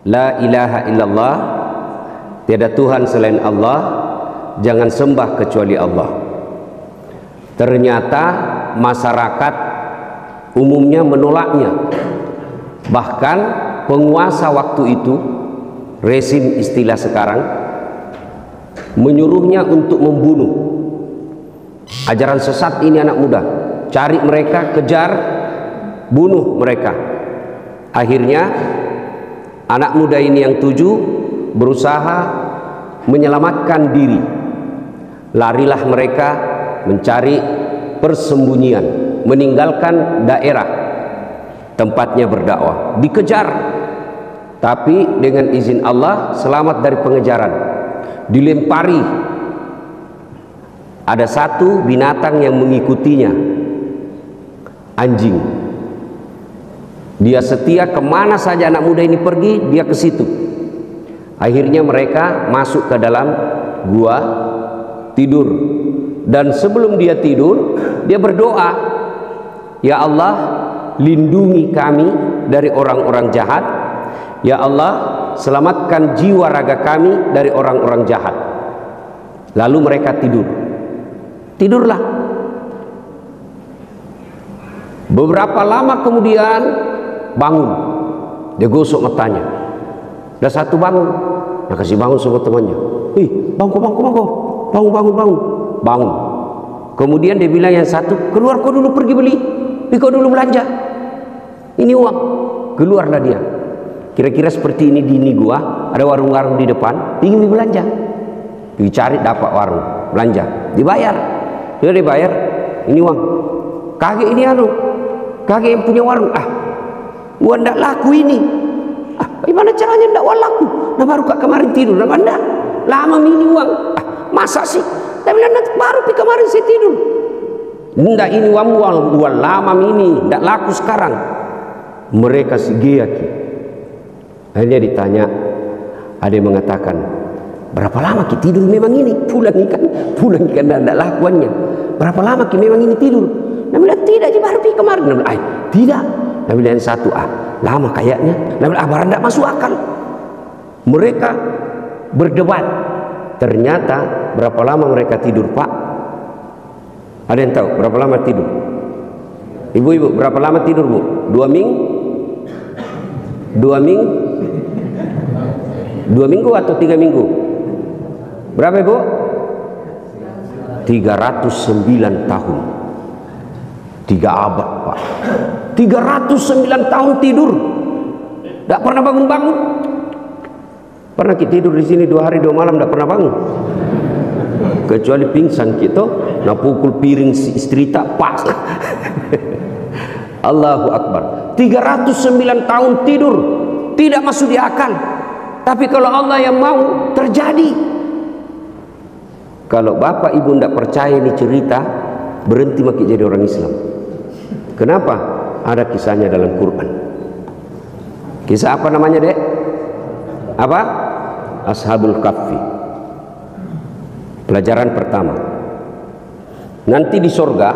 La ilaha illallah, tiada Tuhan selain Allah, jangan sembah kecuali Allah. Ternyata masyarakat umumnya menolaknya. Bahkan penguasa waktu itu, rezim istilah sekarang, menyuruhnya untuk membunuh. Ajaran sesat ini anak muda, cari mereka, kejar, bunuh mereka. Akhirnya anak muda ini yang 7 berusaha menyelamatkan diri. Larilah mereka mencari persembunyian, meninggalkan daerah tempatnya berdakwah, dikejar. Tapi dengan izin Allah selamat dari pengejaran. Dilempari, ada satu binatang yang mengikutinya, anjing. Dia setia kemana saja anak muda ini pergi, dia ke situ. Akhirnya mereka masuk ke dalam gua, tidur. Dan sebelum dia tidur, dia berdoa, ya Allah, lindungi kami dari orang-orang jahat. Ya Allah, selamatkan jiwa raga kami dari orang-orang jahat. Lalu mereka tidur. Tidurlah. Beberapa lama kemudian bangun. Dia gosok matanya. Ada satu bangun. Dia kasih bangun sama temannya. Bangun. Bangun. Kemudian dia bilang yang satu, keluar kau dulu pergi beli. Kau dulu belanja. Ini uang. Keluarlah dia. Kira-kira seperti ini di gua, ada warung-warung di depan, ingin belanja. Dicari dapat warung, belanja, dibayar. Sudah dibayar, ini uang. Kakek ini kakek yang punya warung. Gua ndak laku ini. Bagaimana caranya ndak laku? Nah baru kak kemarin tidur, nah ndak lama ini uang. Masa sih? Tapi baru kemarin saya tidur. Ndak ini uang lama ini, ndak laku sekarang. Mereka sigeyaki. Akhirnya ditanya, ada yang mengatakan, berapa lama kita tidur memang ini? Pulang ikan tidak lakuannya. Berapa lama kita memang ini tidur? Nabi bilang tidak, baru kemarin. Nabi bilang, tidak. Nabi bilang yang satu, lama kayaknya. Nabi bilang, barang tidak masuk akal. Mereka berdebat. Ternyata berapa lama mereka tidur, Pak? Ada yang tahu berapa lama tidur? Ibu-ibu, berapa lama tidur, Bu? 2 minggu? 2 minggu? 2 minggu atau 3 minggu? Berapa, Bu? 309 tahun. 3 abad, Pak. 309 tahun tidur. Tidak pernah bangun-bangun. Pernah kita tidur di sini 2 hari 2 malam tidak pernah bangun. Kecuali pingsan kita, nak pukul piring si istri tak pas. Allahu Akbar. 309 tahun tidur, tidak masuk di akal. Tapi kalau Allah yang mau, terjadi. Kalau bapak ibu tidak percaya ini cerita, berhenti makin jadi orang Islam. Kenapa? Ada kisahnya dalam Quran. Kisah apa namanya, Dek? Apa? Ashabul Kahfi. Pelajaran pertama. Nanti di surga,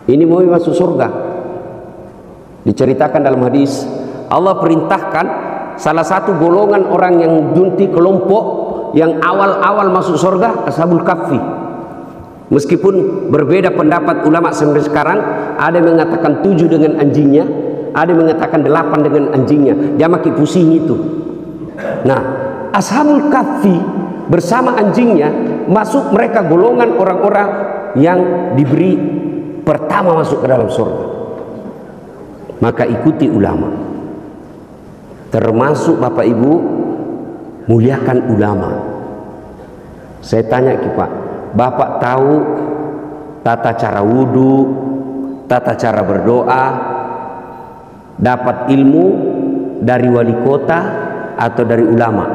ini mau masuk surga. Diceritakan dalam hadis, Allah perintahkan salah satu golongan orang yang junti kelompok yang awal-awal masuk surga, Ashabul Kahfi. Meskipun berbeda pendapat ulama sampai sekarang, ada yang mengatakan 7 dengan anjingnya, ada yang mengatakan 8 dengan anjingnya. Dia makin pusing itu. Nah, Ashabul Kahfi bersama anjingnya masuk, mereka golongan orang-orang yang diberi pertama masuk ke dalam surga. Maka ikuti ulama. Termasuk Bapak Ibu, muliakan ulama. Saya tanya ke Pak, Bapak tahu tata cara wudhu, tata cara berdoa, dapat ilmu dari wali kota atau dari ulama?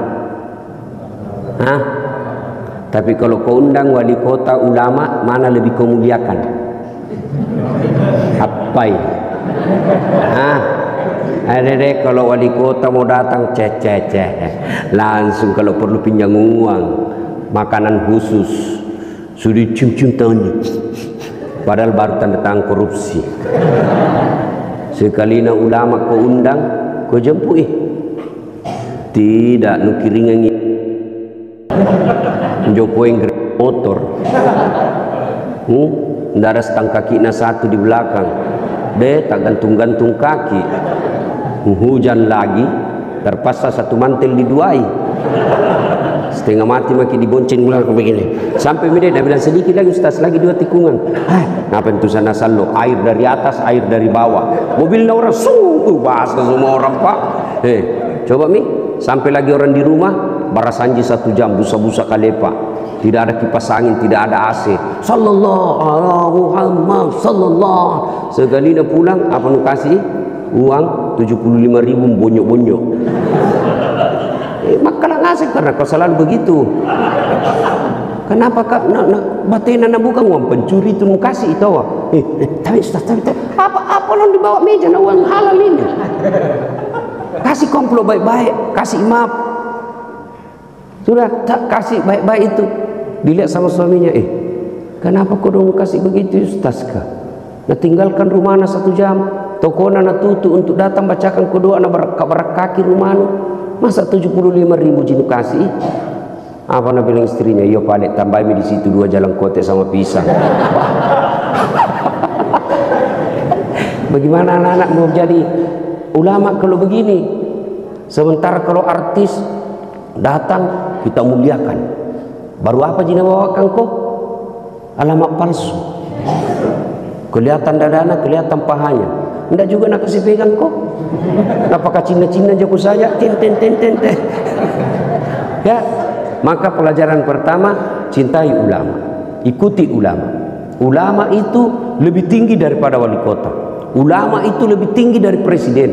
Tapi kalau kau undang wali kota, ulama, mana lebih kau muliakan? Apa ini? Ada kalau wali kota mau datang, langsung kalau perlu pinjam uang, makanan khusus, sudah cium-cium tangannya, padahal baru tanda tangan korupsi. Sekali ulama kau undang, kau jemput, Tidak, nukiringan Jokowi motor. Nggak ada setang kaki na satu di belakang. Tak gantung-gantung kaki. Hujan lagi, terpaksa satu mantel diduai. Setengah mati makin dibonceng belakang begini. Sampai dia bilang sedikit lagi Ustaz, lagi 2 tikungan. Ngapa itu sana salo? Air dari atas, air dari bawah. Mobilnya orang basah semua orang Pak. Coba sampai lagi orang di rumah, barasanji 1 jam, busa-busa kalepa. Tidak ada kipas angin, tidak ada AC. Sallallahu alaihi Muhammad sallallahu. Sekali dia pulang, apa nu kasih? Uang 75.000 bonyok-bonyok. Makalah ngasih karena kau selalu begitu. Kenapa kak batena na bukan uang pencuri itu nu kasih itu? Tapi apa lo dibawa meja na uang halal ini? Kasih komplo baik-baik, kasih maaf. Sudah tak kasih baik-baik itu. Dilihat sama suaminya, kenapa kau dong kasih begitu Ustaz kah? Nah tinggalkan rumahnya 1 jam, tokona na tutup untuk datang bacakan doa na kaki rumahnya. Masa 75.000 jinu kasih? Apa na bilang istrinya? Iya Pak, tambahin di situ 2 jalan kote sama pisang. Bagaimana anak-anak mau jadi ulama kalau begini? Sementara kalau artis datang kita muliakan. Baru apa jina bawakan kok? Alamat palsu. Kelihatan dadana, kelihatan pahanya. Enggak juga nak kasih pegang kok. Apakah Cina-Cina jago saja? Ten. Ya, maka pelajaran pertama, cintai ulama, ikuti ulama. Ulama itu lebih tinggi daripada wali kota. Ulama itu lebih tinggi dari presiden.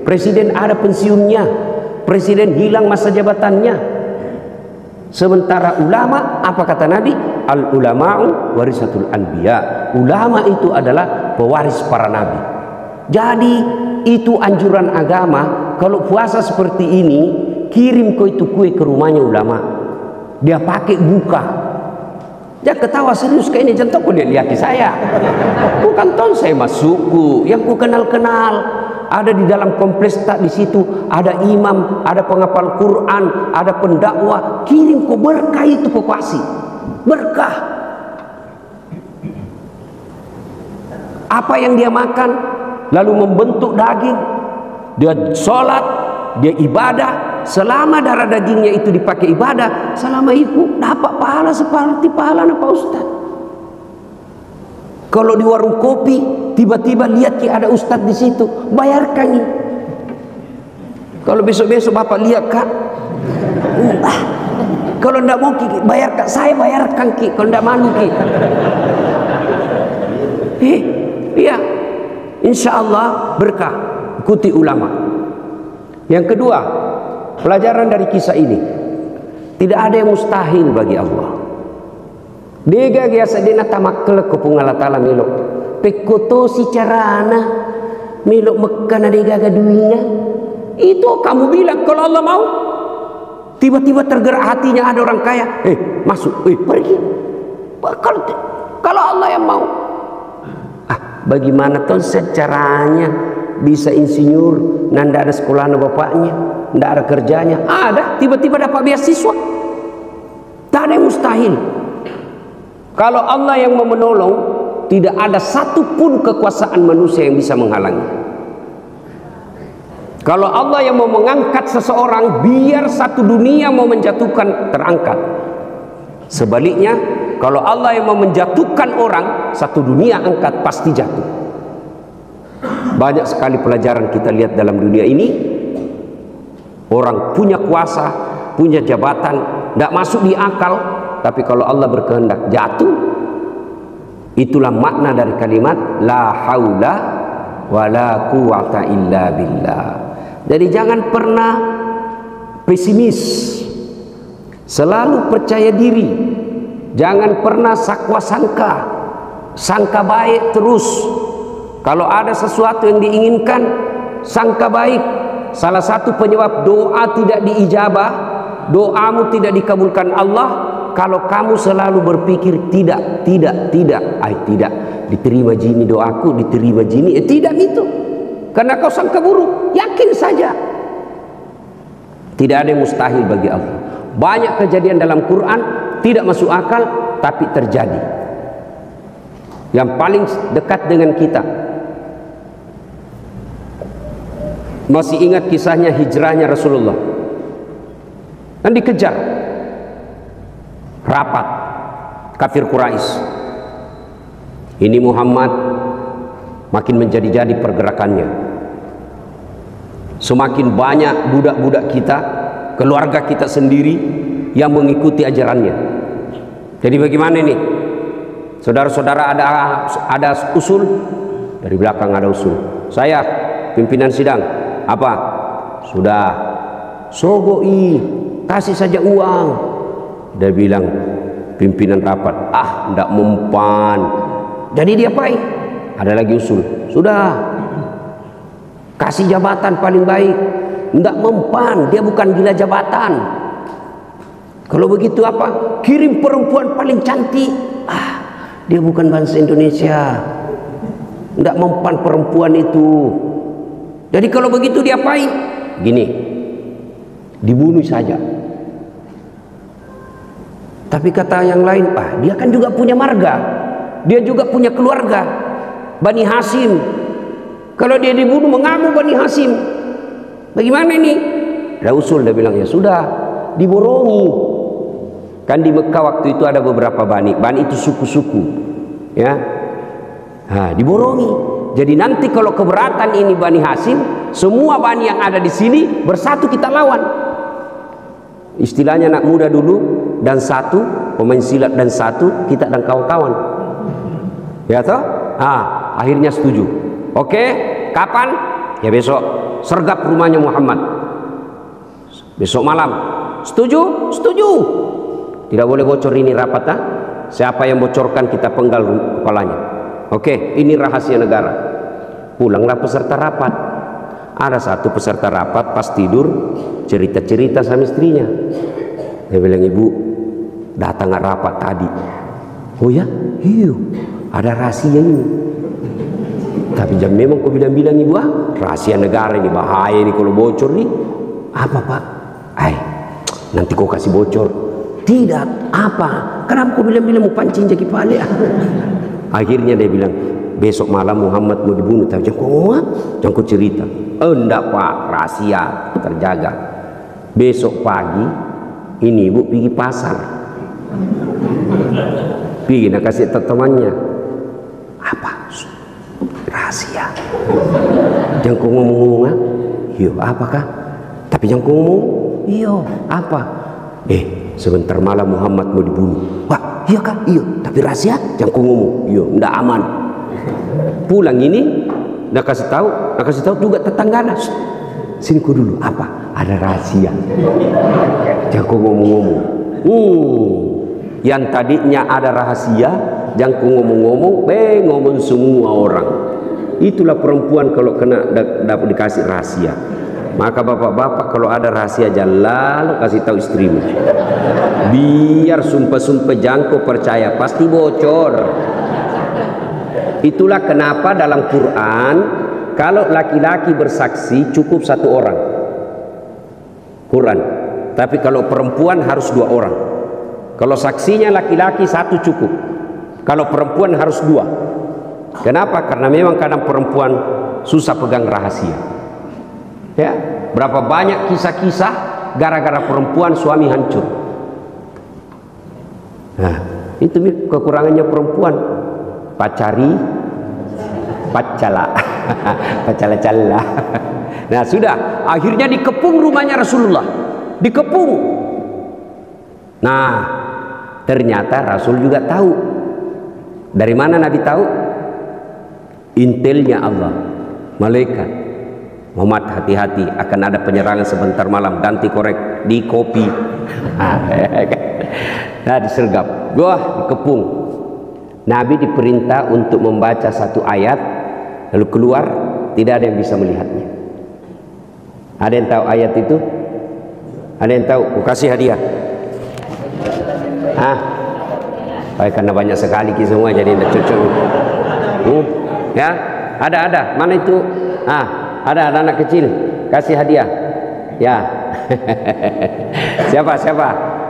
Presiden ada pensiunnya. Presiden hilang masa jabatannya. Sementara ulama, apa kata Nabi? Al ulama'u warisatul anbiya. Ulama itu adalah pewaris para nabi. Jadi itu anjuran agama. Kalau puasa seperti ini, kirim kau itu kue ke rumahnya ulama. Dia pakai buka. Dia ketawa serius kayak ini, jangan kau lihat saya. Bukan ton saya masukku, yang ku kenal-kenal. Ada di dalam kompleks tak di situ, ada imam, ada penghafal Quran, ada pendakwah. Kirim kau berkah itu kau kasih. Berkah. Apa yang dia makan, lalu membentuk daging, dia sholat, dia ibadah. Selama darah dagingnya itu dipakai ibadah, selama itu dapat pahala seperti pahala Pak Ustaz. Kalau di warung kopi tiba-tiba lihat ada ustadz di situ, bayarkan nih. Kalau besok-besok bapak lihat kak, kalau ndak mau ki bayarkan, saya bayarkan ki. Kalau ndak malu ki, iya, insya Allah berkah. Ikuti ulama. Yang kedua, pelajaran dari kisah ini, tidak ada yang mustahil bagi Allah. Dega biasa dina tamakkel ko pungala tala milo pekoto si carana milo mekana dega gaduina itu kamu bilang kalau Allah mau. Tiba-tiba tergerak hatinya ada orang kaya, masuk, pergi. Kalau Allah yang mau. Bagaimana tuh caranya bisa insinyur nanda ada sekolahnya bapaknya, ndak ada kerjanya, ada tiba-tiba dapat beasiswa. Tak ada yang mustahil. Kalau Allah yang mau menolong, tidak ada satupun kekuasaan manusia yang bisa menghalangi. Kalau Allah yang mau mengangkat seseorang, biar satu dunia mau menjatuhkan, terangkat. Sebaliknya, kalau Allah yang mau menjatuhkan orang, satu dunia angkat, pasti jatuh. Banyak sekali pelajaran kita lihat dalam dunia ini. Orang punya kuasa, punya jabatan, tidak masuk di akal. Tapi kalau Allah berkehendak jatuh. Itulah makna dari kalimat la haula wala quwata illa billah. Jadi jangan pernah pesimis, selalu percaya diri. Jangan pernah sakwa sangka, sangka baik terus. Kalau ada sesuatu yang diinginkan, sangka baik. Salah satu penyebab doa tidak diijabah, doamu tidak dikabulkan Allah, kalau kamu selalu berpikir tidak diterima jini doaku, diterima jini, tidak itu. Karena kau sangka buruk, yakin saja. Tidak ada yang mustahil bagi Allah. Banyak kejadian dalam Quran tidak masuk akal tapi terjadi. Yang paling dekat dengan kita, masih ingat kisahnya hijrahnya Rasulullah, dan dikejar rapat kafir Quraisy. Ini Muhammad makin menjadi-jadi pergerakannya. Semakin banyak budak-budak kita, keluarga kita sendiri yang mengikuti ajarannya. Jadi bagaimana ini? Saudara-saudara, ada usul? Dari belakang ada usul. Saya pimpinan sidang. Apa? Sudah, sogoi, kasih saja uang. Dia bilang pimpinan rapat, ndak mempan. Jadi dia apa? Ada lagi usul. Sudah, kasih jabatan paling baik. Ndak mempan, dia bukan gila jabatan. Kalau begitu apa? Kirim perempuan paling cantik. Dia bukan bangsa Indonesia. Ndak mempan perempuan itu. Jadi kalau begitu diapain? Gini, dibunuh saja. Tapi kata yang lain, dia kan juga punya marga, dia juga punya keluarga, Bani Hashim. Kalau dia dibunuh mengamuk Bani Hashim. Bagaimana ini? Ada usul, dia bilang ya sudah, diborongi. Kan di Mekah waktu itu ada beberapa bani itu suku-suku, ya. Diborongi. Jadi nanti kalau keberatan ini Bani Hashim, semua bani yang ada di sini bersatu kita lawan. Istilahnya anak muda dulu dan satu, pemain silat dan satu, kita dan kawan-kawan. Ya toh? Akhirnya setuju. Oke, kapan? Ya besok. Sergap rumahnya Muhammad. Besok malam. Setuju? Setuju. Tidak boleh bocor ini rapat, siapa yang bocorkan kita penggal kepalanya. Oke, ini rahasia negara. Pulanglah peserta rapat. Ada satu peserta rapat pas tidur cerita-cerita sama istrinya. Dia bilang, ibu datang rapat tadi. Oh ya? Iya, ada rahasia ini. Tapi jangan memang kau bilang-bilang ibu, rahasia negara ini bahaya ini kalau bocor nih. Apa pak? Nanti kau kasih bocor. Tidak, apa? Kenapa kau bilang-bilang mau pancing jadi pale? Akhirnya dia bilang, besok malam Muhammad mau dibunuh. Tapi jangan kau cerita. Enggak pak, rahasia terjaga. Besok pagi ini ibu pergi pasar. Pergi nak kasih temannya. Apa? Rahasia. Jangan kau ngomong-ngomong. Iya, apakah? Tapi jangan kau ngomong. Iya, apa? Sebentar malam Muhammad mau dibunuh. Wah, iya kak? Iya. Tapi rahasia, jangan kau ngomong. Iya, ndak aman. Pulang ini, nak kasih tahu juga tetanggana. Sini kau dulu. Apa? Ada rahasia. Jangan kau ngomong-ngomong. Yang tadinya ada rahasia, jangan kau ngomong-ngomong, ngomong semua orang. Itulah perempuan kalau kena dapat dikasih rahasia. Maka bapak-bapak kalau ada rahasia jangan lalu kasih tahu istrimu. Biar sumpah-sumpah jangan kau percaya, pasti bocor. Itulah kenapa dalam Quran kalau laki-laki bersaksi cukup satu orang. Quran. Tapi kalau perempuan harus 2 orang. Kalau saksinya laki-laki 1 cukup. Kalau perempuan harus 2. Kenapa? Karena memang kadang perempuan susah pegang rahasia. Ya, berapa banyak kisah-kisah gara-gara perempuan suami hancur. Nah, itu kekurangannya perempuan. Pacari, pacala, pacala-cala. Nah, sudah. Akhirnya dikepung rumahnya Rasulullah. Dikepung. Nah, ternyata Rasul juga tahu. Dari mana Nabi tahu? Intelnya Allah, malaikat. Muhammad, hati-hati, akan ada penyerangan sebentar malam, ganti korek di kopi. Nah, disergap, dikepung. Nabi diperintah untuk membaca 1 ayat, lalu keluar, tidak ada yang bisa melihatnya. Ada yang tahu ayat itu? Ada yang tahu? Aku kasih hadiah. Karena banyak sekali semua jadi tidak cocok. Ya, ada. Mana itu? Ada anak kecil, kasih hadiah. Ya. Siapa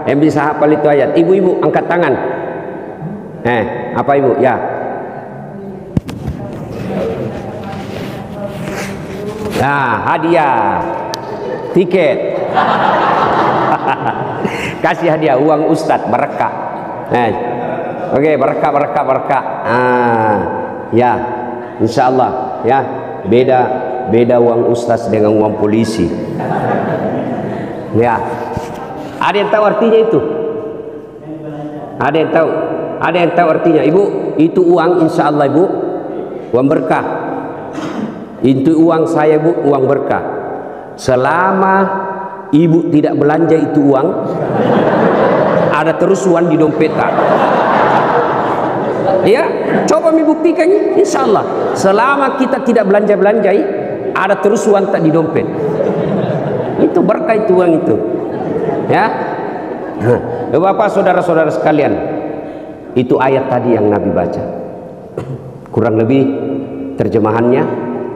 yang bisa hafal itu ayat? Ibu-ibu angkat tangan. Apa ibu? Ya. Nah, hadiah tiket. Kasih hadiah uang ustadz berkah. Oke, berkah. Ya, insya Allah ya. Beda uang ustadz dengan uang polisi. Ya. Ada yang tahu artinya itu? Ada yang tahu artinya? Ibu, itu uang insya Allah ibu, uang berkah. Itu uang saya bu, uang berkah. Selama ibu tidak belanja itu uang, ada terus uang di dompetnya. Ya, coba membuktikan insya Allah. Selama kita tidak belanja-belanjai, ada terus uang tak di dompet. Itu berkah itu uang itu. Ya, Bapak saudara-saudara sekalian, itu ayat tadi yang Nabi baca. Kurang lebih terjemahannya,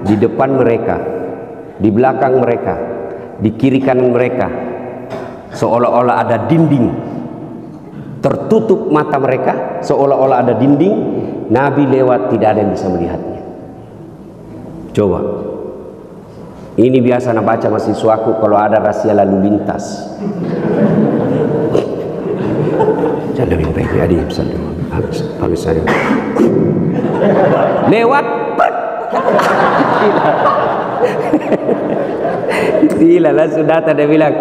di depan mereka, di belakang mereka, di kiri kanan mereka, seolah-olah ada dinding, tertutup mata mereka, seolah-olah ada dinding. Nabi lewat, tidak ada yang bisa melihatnya. Coba, ini biasa nak baca mahasiswaku kalau ada rahasia lalu lintas. Jangan lebih baik ya, di habis saya lewat. Gila lah, sudah tadi bilang,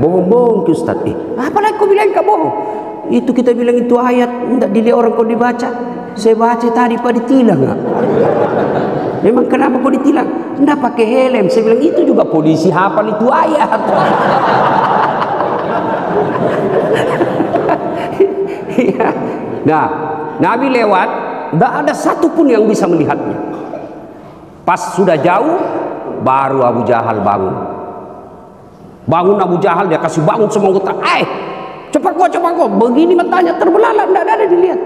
bohong-bohong ke Ustaz. Apalagi kau bilang kau bohong? Itu kita bilang itu ayat, tidak dilihat orang kau dibaca. Saya baca tadi pak ditilang. Memang kenapa kau ditilang? Tidak pakai helm. Saya bilang itu juga polisi hafal itu ayat. Nah, Nabi lewat, tidak ada satupun yang bisa melihatnya. Pas sudah jauh, baru Abu Jahal bangun. Abu Jahal, dia kasih bangun semua anggota. Cepat kau. Begini matanya terbelalak, tidak ada dilihat.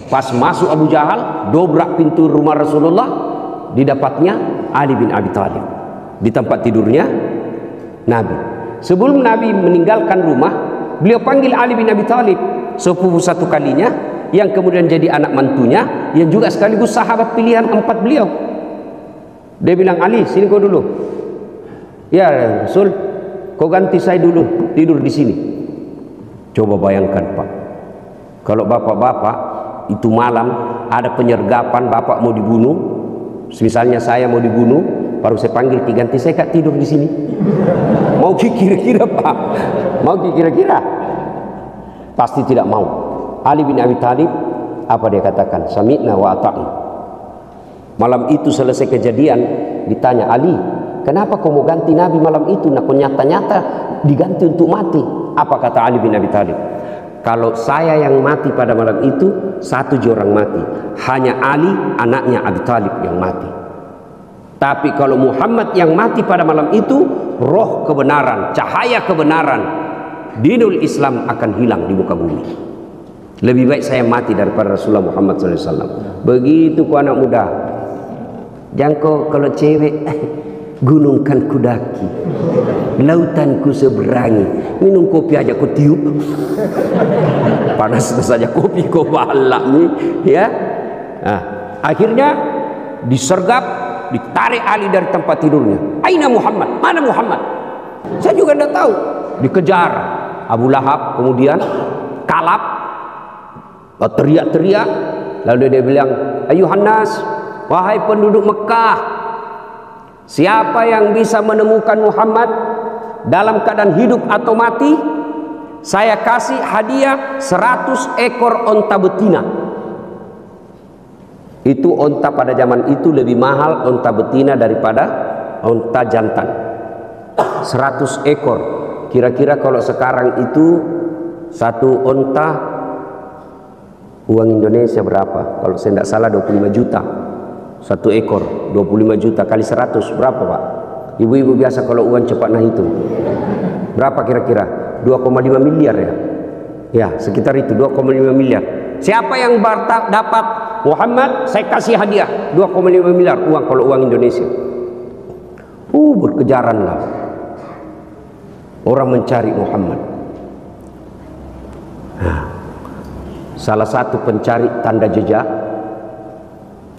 Pas masuk Abu Jahal, dobrak pintu rumah Rasulullah, didapatnya Ali bin Abi Thalib di tempat tidurnya Nabi. Sebelum Nabi meninggalkan rumah, beliau panggil Ali bin Abi Thalib, sepupu satu kalinya, yang kemudian jadi anak mantunya, yang juga sekaligus sahabat pilihan 4 beliau. Dia bilang, Ali, sini kau dulu. Ya Rasul, kau ganti saya dulu tidur di sini. Coba bayangkan pak, kalau bapak-bapak itu malam ada penyergapan, bapak mau dibunuh, misalnya saya mau dibunuh, baru saya panggil, ganti saya kak tidur di sini. Mau kira-kira pak? Mau kira-kira? Pasti tidak mau. Ali bin Abi Thalib, apa dia katakan? Sami'na wa ata'na. Malam itu selesai kejadian, ditanya, Ali, kenapa kau mau ganti Nabi malam itu? Nah, kau nyata-nyata diganti untuk mati. Apa kata Ali bin Abi Thalib? Kalau saya yang mati pada malam itu, 1 orang mati. Hanya Ali, anaknya Abi Thalib yang mati. Tapi kalau Muhammad yang mati pada malam itu, roh kebenaran, cahaya kebenaran, dinul Islam akan hilang di muka bumi. Lebih baik saya mati daripada Rasulullah Muhammad SAW. Begitu ku anak muda. Jangan kalau cewek, gunung kan ku daki, lautan ku seberangi, minum kopi aja ku tiup. Panas saja kopi kau balak nih, ya. Nah, akhirnya disergap, ditarik Ali dari tempat tidurnya. Aina Muhammad? Mana Muhammad? Saya juga tidak tahu. Dikejar Abu Lahab, kemudian Kalab, teriak-teriak. Lalu dia bilang, ayuhan nas, wahai penduduk Mekah, siapa yang bisa menemukan Muhammad dalam keadaan hidup atau mati, saya kasih hadiah 100 ekor onta betina. Itu onta pada zaman itu lebih mahal onta betina daripada onta jantan. 100 ekor. Kira-kira kalau sekarang itu satu onta uang Indonesia berapa? Kalau saya tidak salah 25 juta. 1 ekor 25 juta kali 100 berapa pak? Ibu-ibu biasa kalau uang cepat nah hitung. Berapa kira-kira? 2,5 miliar ya? Ya sekitar itu, 2,5 miliar. Siapa yang dapat Muhammad, saya kasih hadiah 2,5 miliar uang kalau uang Indonesia. Berkejaranlah orang mencari Muhammad. Salah satu pencari tanda jejak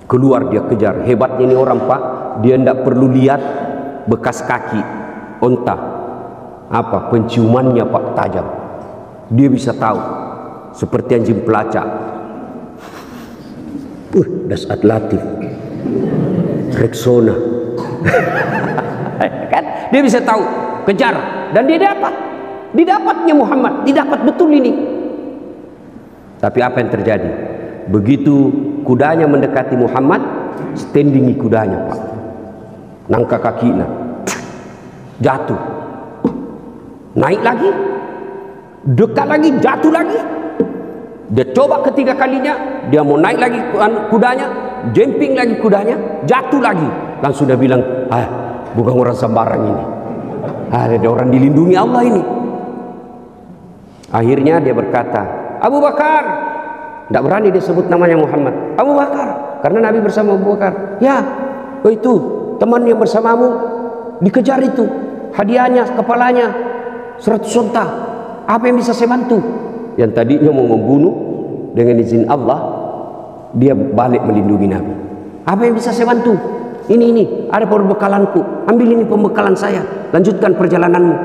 keluar, dia kejar. Hebatnya ini orang, Pak, dia tidak perlu lihat bekas kaki onta, penciumannya, Pak, tajam. Dia bisa tahu, seperti anjing pelacak. Dasar Latif, Rexona. Kan dia bisa tahu, kejar, dan dia didapatnya Muhammad, didapat betul ini. Tapi apa yang terjadi? Begitu kudanya mendekati Muhammad, standingi kudanya, Pak, nangka kakinya jatuh, naik lagi, dekat lagi, jatuh lagi. Dia coba ketiga kalinya, dia mau naik lagi kudanya, jumping lagi kudanya, jatuh lagi. Langsung dia bilang, bukan orang sembarang ini, ada orang dilindungi Allah ini. Akhirnya dia berkata, Abu Bakar. Tidak berani dia sebut namanya Muhammad. Abu Bakar, karena Nabi bersama Abu Bakar. Ya, itu teman yang bersamamu dikejar itu, hadiahnya kepalanya 100 unta. Apa yang bisa saya bantu? Yang tadinya mau membunuh, dengan izin Allah dia balik melindungi Nabi. Apa yang bisa saya bantu? Ini ada perbekalanku, ambil ini pembekalan saya, lanjutkan perjalananmu.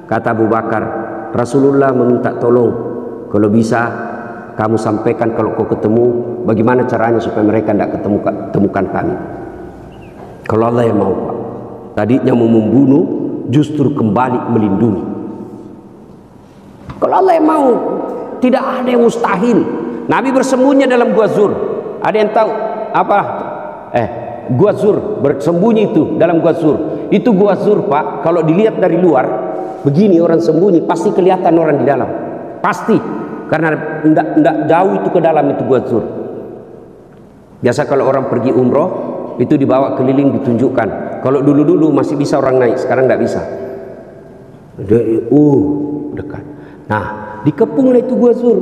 Kata Abu Bakar, Rasulullah meminta tolong, kalau bisa kamu sampaikan kalau kau ketemu, bagaimana caranya supaya mereka tidak temukan kami. Kalau Allah yang mau, Pak. Tadinya mau membunuh, justru kembali melindungi. Kalau Allah yang mau, tidak ada yang mustahil. Nabi bersembunyi dalam Gua Zur. Ada yang tahu apa? Gua Zur, bersembunyi itu dalam Gua Zur. Itu Gua Zur, Pak, kalau dilihat dari luar, begini orang sembunyi, pasti kelihatan orang di dalam. Pasti. Karena tidak jauh itu ke dalam itu Gua Zur. Biasa kalau orang pergi umroh, itu dibawa keliling, ditunjukkan. Kalau dulu-dulu masih bisa orang naik, sekarang tidak bisa. Dekat. Nah, dikepunglah itu Gua Zur.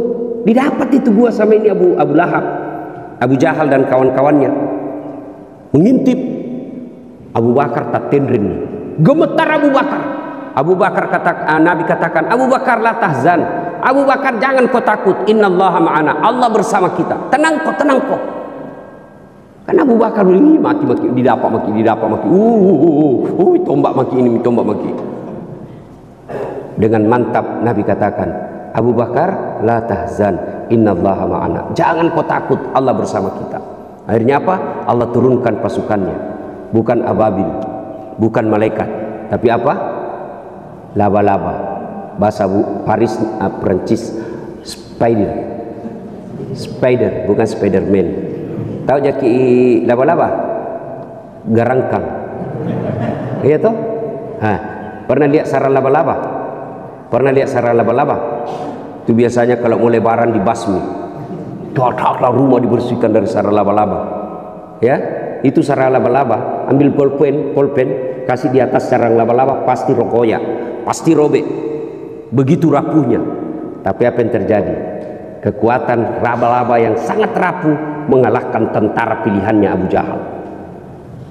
Didapat itu gua sama ini Abu Lahab, Abu Jahal dan kawan-kawannya. Mengintip Abu Bakar tak tendrin. Gemetar Abu Bakar. Abu Bakar Nabi katakan, Abu Bakar la tahzan. Abu Bakar jangan kau takut, innallaha ma'ana, Allah bersama kita. Tenang kau. Karena Abu Bakar ini maki didapat maki. Tombak maki. Dengan mantap Nabi katakan, Abu Bakar la tahzan, innallaha ma'ana. Jangan kau takut, Allah bersama kita. Akhirnya apa? Allah turunkan pasukannya. Bukan ababil, bukan malaikat, tapi apa? Laba-laba. Bahasa Paris, Perancis, spider, bukan Spiderman. Tahu jaki laba-laba? Garangkang. Iya toh? Pernah lihat sarang laba-laba? Pernah lihat sarang laba-laba? Itu biasanya kalau mau lebaran dibasmi. Taklah rumah dibersihkan dari sarang laba-laba. Ya, itu sarang laba-laba. Ambil pulpen, kasih di atas sarang laba-laba, pasti rokoyak, pasti robek. Begitu rapuhnya. Tapi apa yang terjadi? Kekuatan laba-laba yang sangat rapuh mengalahkan tentara pilihannya Abu Jahal.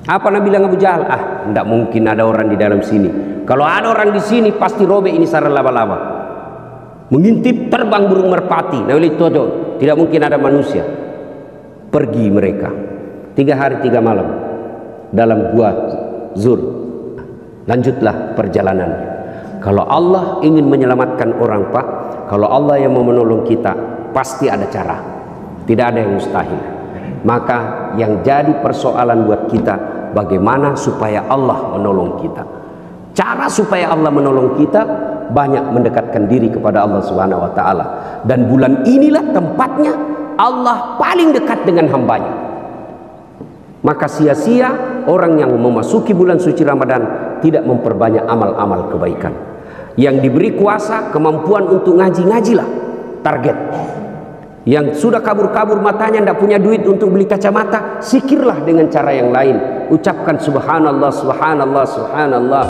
Apa Nabi bilang Abu Jahal? Tidak mungkin ada orang di dalam sini. Kalau ada orang di sini pasti robek ini sarang laba-laba. Mengintip terbang burung merpati. Nabi itu tidak mungkin ada manusia. Pergi mereka 3 hari 3 malam dalam Gua Zur. Lanjutlah perjalanan. Kalau Allah ingin menyelamatkan orang, Pak, kalau Allah yang mau menolong kita, pasti ada cara. Tidak ada yang mustahil. Maka yang jadi persoalan buat kita, bagaimana supaya Allah menolong kita. Cara supaya Allah menolong kita, banyak mendekatkan diri kepada Allah Subhanahu wa Ta'ala. Dan bulan inilah tempatnya Allah paling dekat dengan hambanya. Maka sia-sia orang yang memasuki bulan suci Ramadan tidak memperbanyak amal-amal kebaikan. Yang diberi kuasa, kemampuan untuk ngaji-ngajilah target. Yang sudah kabur-kabur matanya, tidak punya duit untuk beli kacamata, sikirlah dengan cara yang lain. Ucapkan subhanallah, subhanallah, subhanallah.